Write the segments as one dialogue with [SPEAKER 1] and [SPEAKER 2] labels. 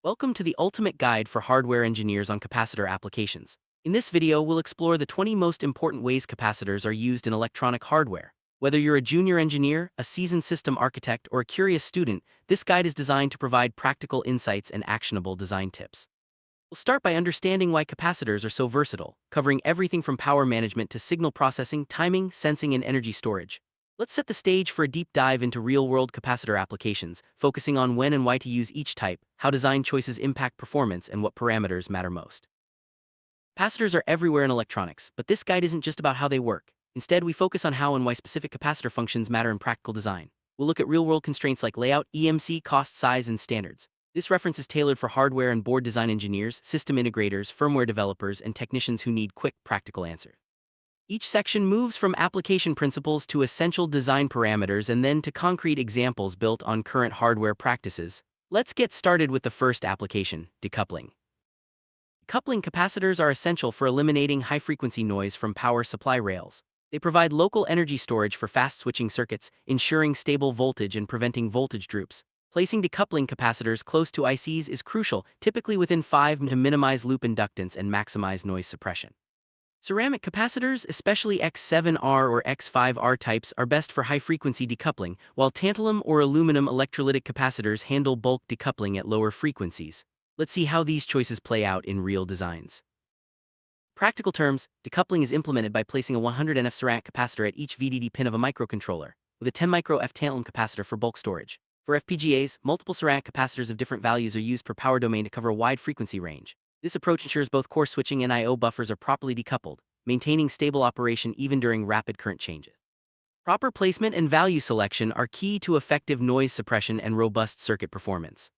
[SPEAKER 1] Welcome to the ultimate guide for hardware engineers on capacitor applications. In this video, we'll explore the 20 most important ways capacitors are used in electronic hardware. Whether you're a junior engineer, a seasoned system architect, or a curious student, this guide is designed to provide practical insights and actionable design tips. We'll start by understanding why capacitors are so versatile, covering everything from power management to signal processing, timing, sensing, and energy storage. Let's set the stage for a deep dive into real-world capacitor applications, focusing on when and why to use each type, how design choices impact performance, and what parameters matter most. Capacitors are everywhere in electronics, but this guide isn't just about how they work. Instead, we focus on how and why specific capacitor functions matter in practical design. We'll look at real-world constraints like layout, EMC, cost, size, and standards. This reference is tailored for hardware and board design engineers, system integrators, firmware developers, and technicians who need quick, practical answers. Each section moves from application principles to essential design parameters and then to concrete examples built on current hardware practices. Let's get started with the first application, decoupling. Decoupling capacitors are essential for eliminating high-frequency noise from power supply rails. They provide local energy storage for fast-switching circuits, ensuring stable voltage and preventing voltage droops. Placing decoupling capacitors close to ICs is crucial, typically within 5 to minimize loop inductance and maximize noise suppression. Ceramic capacitors, especially X7R or X5R types, are best for high-frequency decoupling, while tantalum or aluminum electrolytic capacitors handle bulk decoupling at lower frequencies. Let's see how these choices play out in real designs. Practical terms, decoupling is implemented by placing a 100 NF ceramic capacitor at each VDD pin of a microcontroller, with a 10 micro F tantalum capacitor for bulk storage. For FPGAs, multiple ceramic capacitors of different values are used per power domain to cover a wide frequency range. This approach ensures both core switching and I/O buffers are properly decoupled, maintaining stable operation even during rapid current changes. Proper placement and value selection are key to effective noise suppression and robust circuit performance.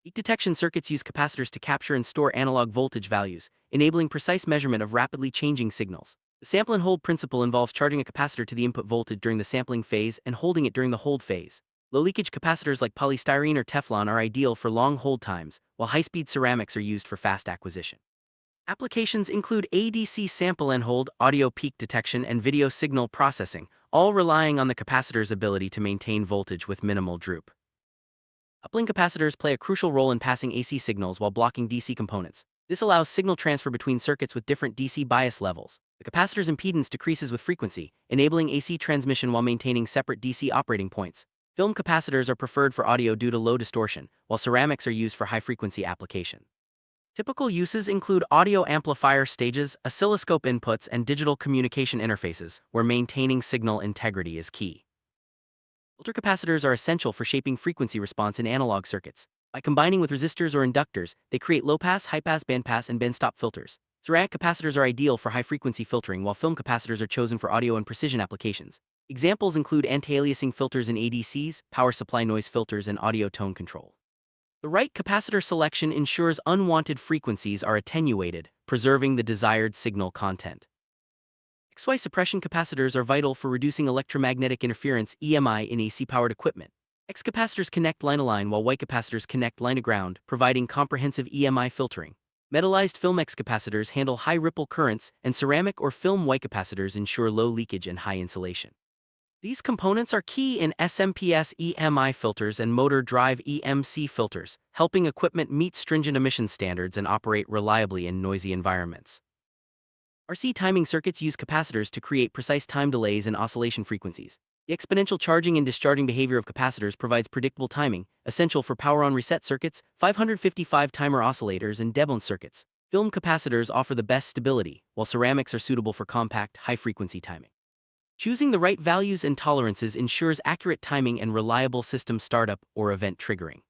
[SPEAKER 1] Peak detection circuits use capacitors to capture and store analog voltage values, enabling precise measurement of rapidly changing signals. The sample and hold principle involves charging a capacitor to the input voltage during the sampling phase and holding it during the hold phase. Low-leakage capacitors like polystyrene or Teflon are ideal for long hold times, while high-speed ceramics are used for fast acquisition. Applications include ADC sample and hold, audio peak detection, and video signal processing, all relying on the capacitor's ability to maintain voltage with minimal droop. Coupling capacitors play a crucial role in passing AC signals while blocking DC components. This allows signal transfer between circuits with different DC bias levels. The capacitor's impedance decreases with frequency, enabling AC transmission while maintaining separate DC operating points. Film capacitors are preferred for audio due to low distortion, while ceramics are used for high-frequency application. Typical uses include audio amplifier stages, oscilloscope inputs, and digital communication interfaces, where maintaining signal integrity is key. Filter capacitors are essential for shaping frequency response in analog circuits. By combining with resistors or inductors, they create low-pass, high-pass, bandpass, and band-stop filters. Ceramic capacitors are ideal for high-frequency filtering, while film capacitors are chosen for audio and precision applications. Examples include anti-aliasing filters in ADCs, power supply noise filters, and audio tone control. The right capacitor selection ensures unwanted frequencies are attenuated, preserving the desired signal content. XY suppression capacitors are vital for reducing electromagnetic interference (EMI) in AC-powered equipment. X capacitors connect line-to-line while Y capacitors connect line-to-ground, providing comprehensive EMI filtering. Metallized film X capacitors handle high ripple currents, and ceramic or film Y capacitors ensure low leakage and high insulation. These components are key in SMPS EMI filters and motor drive EMC filters, helping equipment meet stringent emission standards and operate reliably in noisy environments. RC timing circuits use capacitors to create precise time delays and oscillation frequencies. The exponential charging and discharging behavior of capacitors provides predictable timing, essential for power-on reset circuits, 555 timer oscillators, and Debone circuits. Film capacitors offer the best stability, while ceramics are suitable for compact, high-frequency timing. Choosing the right values and tolerances ensures accurate timing and reliable system startup or event triggering.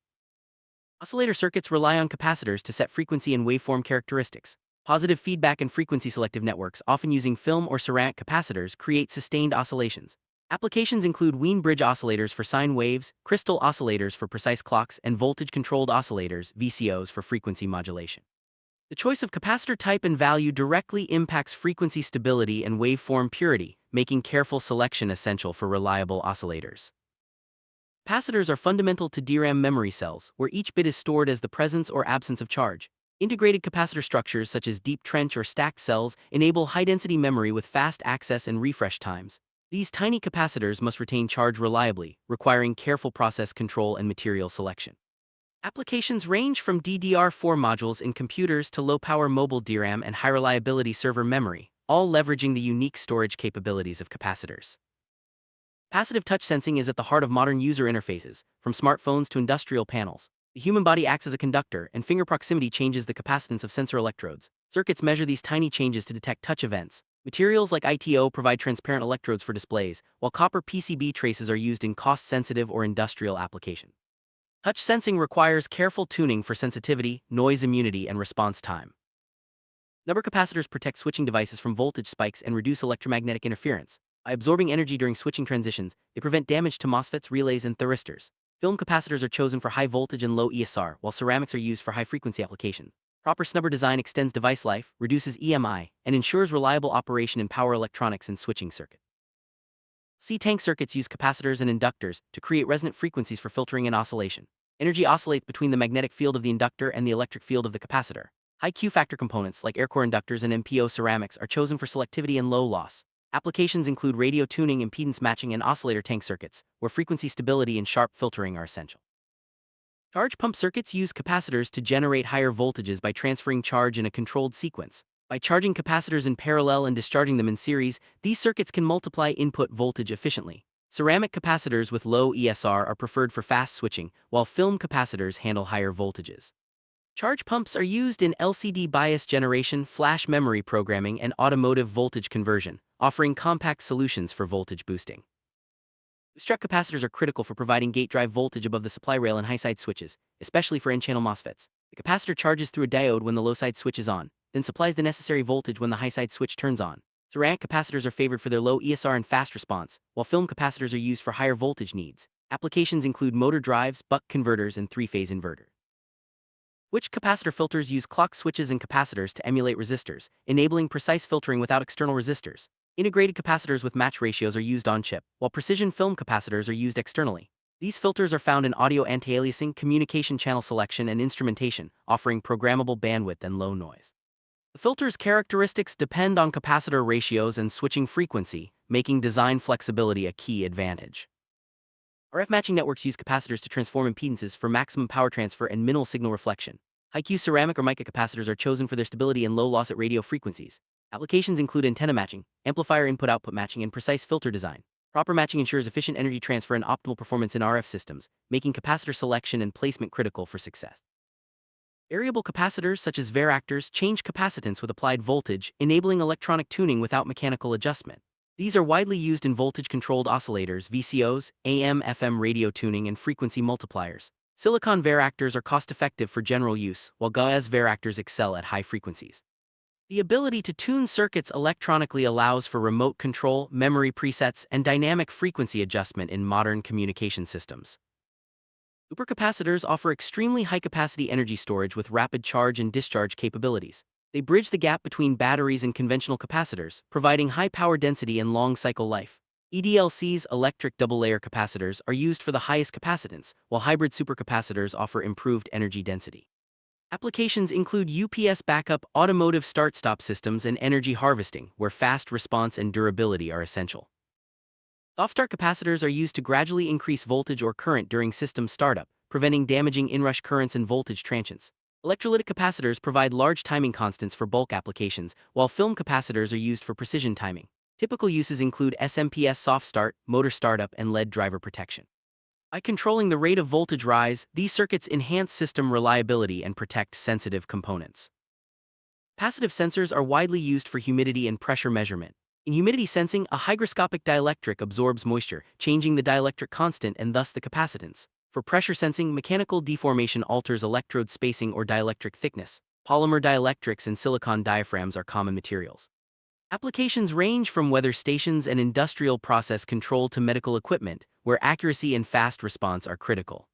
[SPEAKER 1] Oscillator circuits rely on capacitors to set frequency and waveform characteristics. Positive feedback and frequency-selective networks, often using film or ceramic capacitors, create sustained oscillations. Applications include Wien bridge oscillators for sine waves, crystal oscillators for precise clocks, and voltage-controlled oscillators (VCOs) for frequency modulation. The choice of capacitor type and value directly impacts frequency stability and waveform purity, making careful selection essential for reliable oscillators. Capacitors are fundamental to DRAM memory cells, where each bit is stored as the presence or absence of charge. Integrated capacitor structures such as deep trench or stacked cells enable high-density memory with fast access and refresh times. These tiny capacitors must retain charge reliably, requiring careful process control and material selection. Applications range from DDR4 modules in computers to low-power mobile DRAM and high-reliability server memory, all leveraging the unique storage capabilities of capacitors. Passive touch sensing is at the heart of modern user interfaces, from smartphones to industrial panels. The human body acts as a conductor, and finger proximity changes the capacitance of sensor electrodes. Circuits measure these tiny changes to detect touch events. Materials like ITO provide transparent electrodes for displays, while copper PCB traces are used in cost-sensitive or industrial applications. Touch sensing requires careful tuning for sensitivity, noise immunity, and response time. Number capacitors protect switching devices from voltage spikes and reduce electromagnetic interference. By absorbing energy during switching transitions, they prevent damage to MOSFETs, relays, and thyristors. Film capacitors are chosen for high voltage and low ESR, while ceramics are used for high-frequency applications. Proper snubber design extends device life, reduces EMI, and ensures reliable operation in power electronics and switching circuits. C-tank circuits use capacitors and inductors to create resonant frequencies for filtering and oscillation. Energy oscillates between the magnetic field of the inductor and the electric field of the capacitor. High Q-factor components like air core inductors and MPO ceramics are chosen for selectivity and low loss. Applications include radio tuning, impedance matching, and oscillator tank circuits, where frequency stability and sharp filtering are essential. Charge pump circuits use capacitors to generate higher voltages by transferring charge in a controlled sequence. By charging capacitors in parallel and discharging them in series, these circuits can multiply input voltage efficiently. Ceramic capacitors with low ESR are preferred for fast switching, while film capacitors handle higher voltages. Charge pumps are used in LCD bias generation, flash memory programming, and automotive voltage conversion, offering compact solutions for voltage boosting. Bootstrap capacitors are critical for providing gate drive voltage above the supply rail in high-side switches, especially for N-channel MOSFETs. The capacitor charges through a diode when the low-side switch is on, then supplies the necessary voltage when the high-side switch turns on. Ceramic capacitors are favored for their low ESR and fast response, while film capacitors are used for higher voltage needs. Applications include motor drives, buck converters, and three-phase inverters. Switch capacitor filters use clock switches and capacitors to emulate resistors, enabling precise filtering without external resistors. Integrated capacitors with match ratios are used on-chip, while precision film capacitors are used externally. These filters are found in audio anti-aliasing, communication channel selection, and instrumentation, offering programmable bandwidth and low noise. The filter's characteristics depend on capacitor ratios and switching frequency, making design flexibility a key advantage. RF matching networks use capacitors to transform impedances for maximum power transfer and minimal signal reflection. High-Q ceramic or mica capacitors are chosen for their stability and low loss at radio frequencies. Applications include antenna matching, amplifier input-output matching, and precise filter design. Proper matching ensures efficient energy transfer and optimal performance in RF systems, making capacitor selection and placement critical for success. Variable capacitors such as varactors change capacitance with applied voltage, enabling electronic tuning without mechanical adjustment. These are widely used in voltage-controlled oscillators, VCOs, AM/FM radio tuning, and frequency multipliers. Silicon varactors are cost-effective for general use, while GaAs varactors excel at high frequencies. The ability to tune circuits electronically allows for remote control, memory presets, and dynamic frequency adjustment in modern communication systems. Supercapacitors offer extremely high-capacity energy storage with rapid charge and discharge capabilities. They bridge the gap between batteries and conventional capacitors, providing high power density and long cycle life. EDLC's electric double-layer capacitors are used for the highest capacitance, while hybrid supercapacitors offer improved energy density. Applications include UPS backup, automotive start-stop systems, and energy harvesting, where fast response and durability are essential. Soft-start capacitors are used to gradually increase voltage or current during system startup, preventing damaging inrush currents and voltage transients. Electrolytic capacitors provide large timing constants for bulk applications, while film capacitors are used for precision timing. Typical uses include SMPS soft start, motor startup, and lead driver protection. By controlling the rate of voltage rise, these circuits enhance system reliability and protect sensitive components. Capacitive sensors are widely used for humidity and pressure measurement. In humidity sensing, a hygroscopic dielectric absorbs moisture, changing the dielectric constant and thus the capacitance. For pressure sensing, mechanical deformation alters electrode spacing or dielectric thickness. Polymer dielectrics and silicon diaphragms are common materials. Applications range from weather stations and industrial process control to medical equipment, where accuracy and fast response are critical.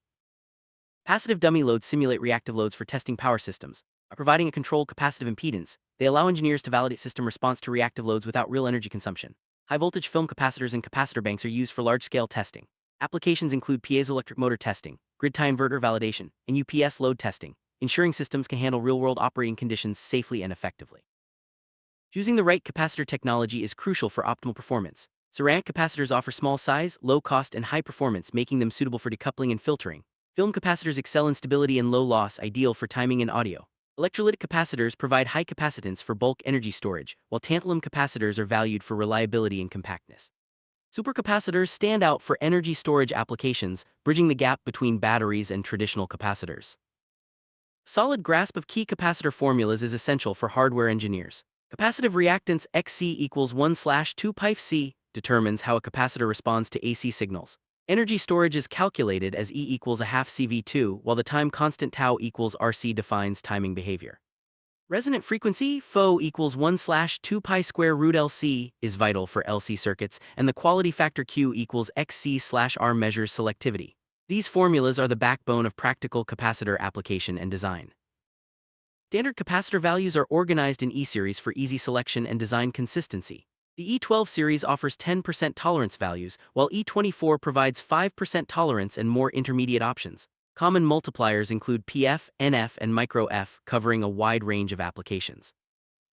[SPEAKER 1] Capacitive dummy loads simulate reactive loads for testing power systems. By providing a controlled capacitive impedance, they allow engineers to validate system response to reactive loads without real energy consumption. High-voltage film capacitors and capacitor banks are used for large-scale testing. Applications include piezoelectric motor testing, grid-tie inverter validation, and UPS load testing, ensuring systems can handle real-world operating conditions safely and effectively. Choosing the right capacitor technology is crucial for optimal performance. Ceramic capacitors offer small size, low cost, and high performance, making them suitable for decoupling and filtering. Film capacitors excel in stability and low loss, ideal for timing and audio. Electrolytic capacitors provide high capacitance for bulk energy storage, while tantalum capacitors are valued for reliability and compactness. Supercapacitors stand out for energy storage applications, bridging the gap between batteries and traditional capacitors. Solid grasp of key capacitor formulas is essential for hardware engineers. Capacitive reactance XC equals 1/2 pi C determines how a capacitor responds to AC signals. Energy storage is calculated as E equals a half CV2, while the time constant tau equals RC defines timing behavior. Resonant frequency, Φ equals 1/2 pi square root LC, is vital for LC circuits, and the quality factor Q equals XC/R measures selectivity. These formulas are the backbone of practical capacitor application and design. Standard capacitor values are organized in E-series for easy selection and design consistency. The E12 series offers 10% tolerance values, while E24 provides 5% tolerance and more intermediate options. Common multipliers include PF, NF, and micro-F, covering a wide range of applications.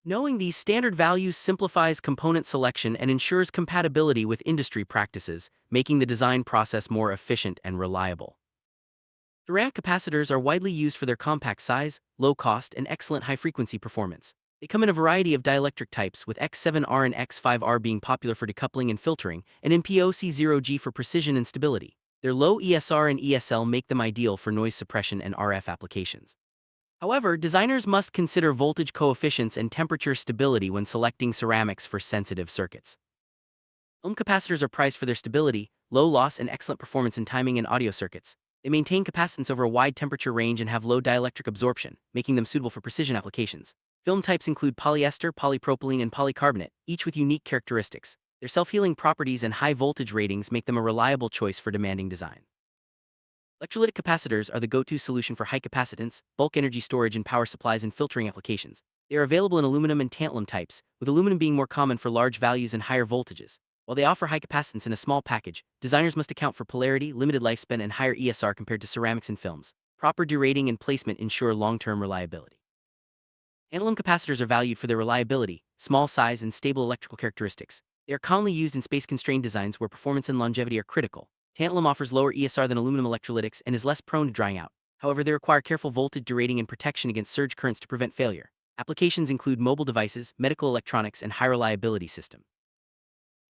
[SPEAKER 1] Knowing these standard values simplifies component selection and ensures compatibility with industry practices, making the design process more efficient and reliable. Ceramic capacitors are widely used for their compact size, low cost, and excellent high-frequency performance. They come in a variety of dielectric types, with X7R and X5R being popular for decoupling and filtering, and MPOC0G for precision and stability. Their low ESR and ESL make them ideal for noise suppression and RF applications. However, designers must consider voltage coefficients and temperature stability when selecting ceramics for sensitive circuits. Capacitors are prized for their stability, low loss, and excellent performance in timing and audio circuits. They maintain capacitance over a wide temperature range and have low dielectric absorption, making them suitable for precision applications. Film types include polyester, polypropylene, and polycarbonate, each with unique characteristics. Their self-healing properties and high voltage ratings make them a reliable choice for demanding design. Electrolytic capacitors are the go-to solution for high capacitance, bulk energy storage, and power supplies and filtering applications. They are available in aluminum and tantalum types, with aluminum being more common for large values and higher voltages. While they offer high capacitance in a small package, designers must account for polarity, limited lifespan, and higher ESR compared to ceramics and films. Proper derating and placement ensure long-term reliability. Tantalum capacitors are valued for their reliability, small size, and stable electrical characteristics. They are commonly used in space-constrained designs where performance and longevity are critical. Tantalum offers lower ESR than aluminum electrolytics and is less prone to drying out. However, they require careful voltage derating and protection against surge currents to prevent failure. Applications include mobile devices, medical electronics, and high-reliability systems.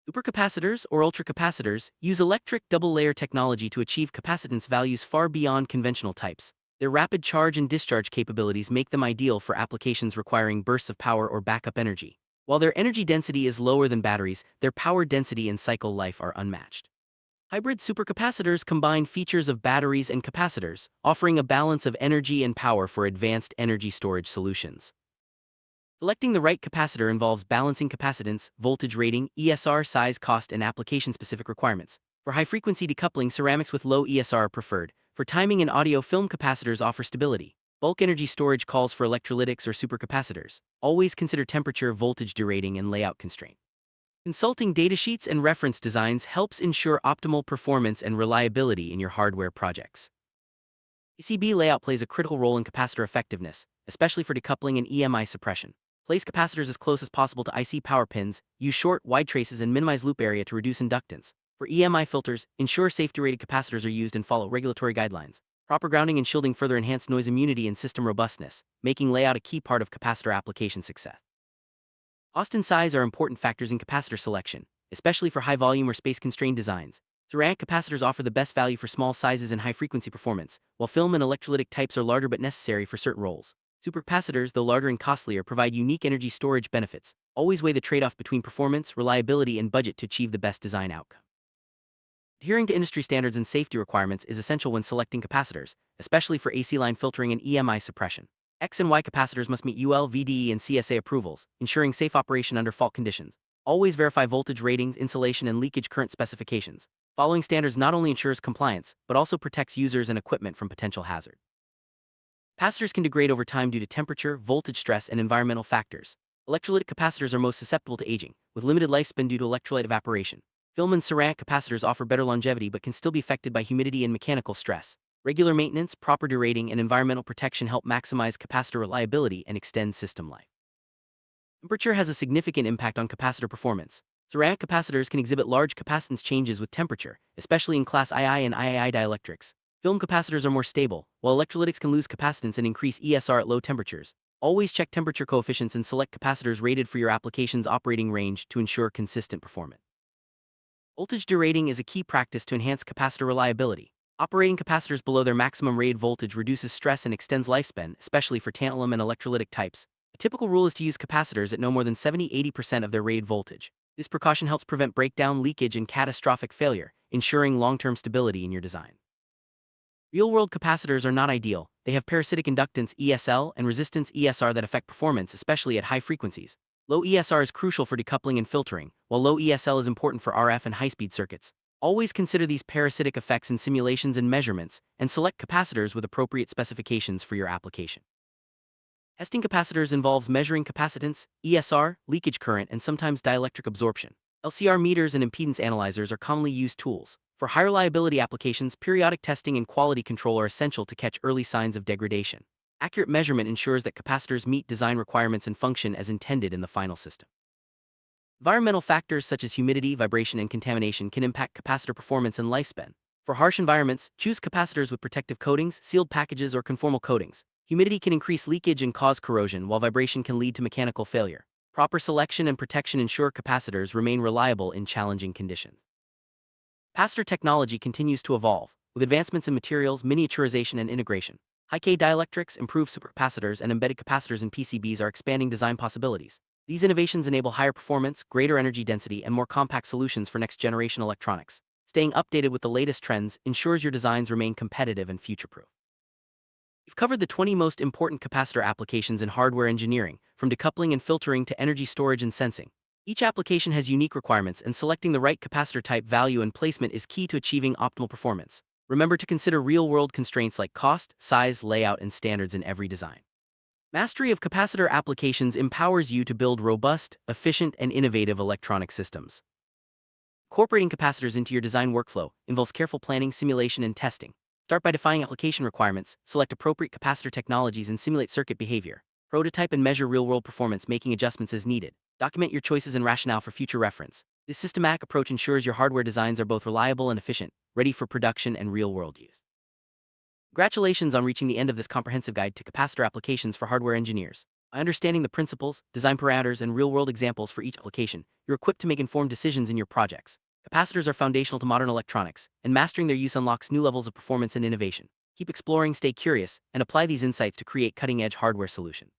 [SPEAKER 1] Supercapacitors, or ultracapacitors, use electric double-layer technology to achieve capacitance values far beyond conventional types. Their rapid charge and discharge capabilities make them ideal for applications requiring bursts of power or backup energy. While their energy density is lower than batteries, their power density and cycle life are unmatched. Hybrid supercapacitors combine features of batteries and capacitors, offering a balance of energy and power for advanced energy storage solutions. Selecting the right capacitor involves balancing capacitance, voltage rating, ESR size, cost, and application-specific requirements. For high-frequency decoupling, ceramics with low ESR are preferred. For timing and audio, film capacitors offer stability. Bulk energy storage calls for electrolytics or supercapacitors. Always consider temperature, voltage derating, and layout constraint. Consulting datasheets and reference designs helps ensure optimal performance and reliability in your hardware projects. PCB layout plays a critical role in capacitor effectiveness, especially for decoupling and EMI suppression. Place capacitors as close as possible to IC power pins, use short, wide traces, and minimize loop area to reduce inductance. For EMI filters, ensure safety-rated capacitors are used and follow regulatory guidelines. Proper grounding and shielding further enhance noise immunity and system robustness, making layout a key part of capacitor application success. Cost and size are important factors in capacitor selection, especially for high-volume or space-constrained designs. Ceramic capacitors offer the best value for small sizes and high-frequency performance, while film and electrolytic types are larger but necessary for certain roles. Supercapacitors, though larger and costlier, provide unique energy storage benefits. Always weigh the trade-off between performance, reliability, and budget to achieve the best design outcome. Adhering to industry standards and safety requirements is essential when selecting capacitors, especially for AC line filtering and EMI suppression. X and Y capacitors must meet UL, VDE, and CSA approvals, ensuring safe operation under fault conditions. Always verify voltage ratings, insulation, and leakage current specifications. Following standards not only ensures compliance, but also protects users and equipment from potential hazard. Capacitors can degrade over time due to temperature, voltage stress, and environmental factors. Electrolytic capacitors are most susceptible to aging, with limited lifespan due to electrolyte evaporation. Film and ceramic capacitors offer better longevity but can still be affected by humidity and mechanical stress. Regular maintenance, proper derating, and environmental protection help maximize capacitor reliability and extend system life. Temperature has a significant impact on capacitor performance. Ceramic capacitors can exhibit large capacitance changes with temperature, especially in Class II and III dielectrics. Film capacitors are more stable, while electrolytics can lose capacitance and increase ESR at low temperatures. Always check temperature coefficients and select capacitors rated for your application's operating range to ensure consistent performance. Voltage derating is a key practice to enhance capacitor reliability. Operating capacitors below their maximum rated voltage reduces stress and extends lifespan, especially for tantalum and electrolytic types. A typical rule is to use capacitors at no more than 70–80% of their rated voltage. This precaution helps prevent breakdown, leakage, and catastrophic failure, ensuring long-term stability in your design. Real-world capacitors are not ideal. They have parasitic inductance (ESL) and resistance (ESR) that affect performance, especially at high frequencies. Low ESR is crucial for decoupling and filtering, while low ESL is important for RF and high-speed circuits. Always consider these parasitic effects in simulations and measurements, and select capacitors with appropriate specifications for your application. Testing capacitors involves measuring capacitance, ESR, leakage current, and sometimes dielectric absorption. LCR meters and impedance analyzers are commonly used tools. For high reliability applications, periodic testing and quality control are essential to catch early signs of degradation. Accurate measurement ensures that capacitors meet design requirements and function as intended in the final system. Environmental factors such as humidity, vibration, and contamination can impact capacitor performance and lifespan. For harsh environments, choose capacitors with protective coatings, sealed packages, or conformal coatings. Humidity can increase leakage and cause corrosion, while vibration can lead to mechanical failure. Proper selection and protection ensure capacitors remain reliable in challenging conditions. Capacitor technology continues to evolve, with advancements in materials, miniaturization, and integration. High-K dielectrics, improved supercapacitors, and embedded capacitors in PCBs are expanding design possibilities. These innovations enable higher performance, greater energy density, and more compact solutions for next-generation electronics. Staying updated with the latest trends ensures your designs remain competitive and future-proof. We've covered the 20 most important capacitor applications in hardware engineering, from decoupling and filtering to energy storage and sensing. Each application has unique requirements, and selecting the right capacitor type, value, and placement is key to achieving optimal performance. Remember to consider real-world constraints like cost, size, layout, and standards in every design. Mastery of capacitor applications empowers you to build robust, efficient, and innovative electronic systems. Incorporating capacitors into your design workflow involves careful planning, simulation, and testing. Start by defining application requirements, select appropriate capacitor technologies, and simulate circuit behavior. Prototype and measure real-world performance, making adjustments as needed. Document your choices and rationale for future reference. This systematic approach ensures your hardware designs are both reliable and efficient, ready for production and real-world use. Congratulations on reaching the end of this comprehensive guide to capacitor applications for hardware engineers. By understanding the principles, design parameters, and real-world examples for each application, you're equipped to make informed decisions in your projects. Capacitors are foundational to modern electronics, and mastering their use unlocks new levels of performance and innovation. Keep exploring, stay curious, and apply these insights to create cutting-edge hardware solutions.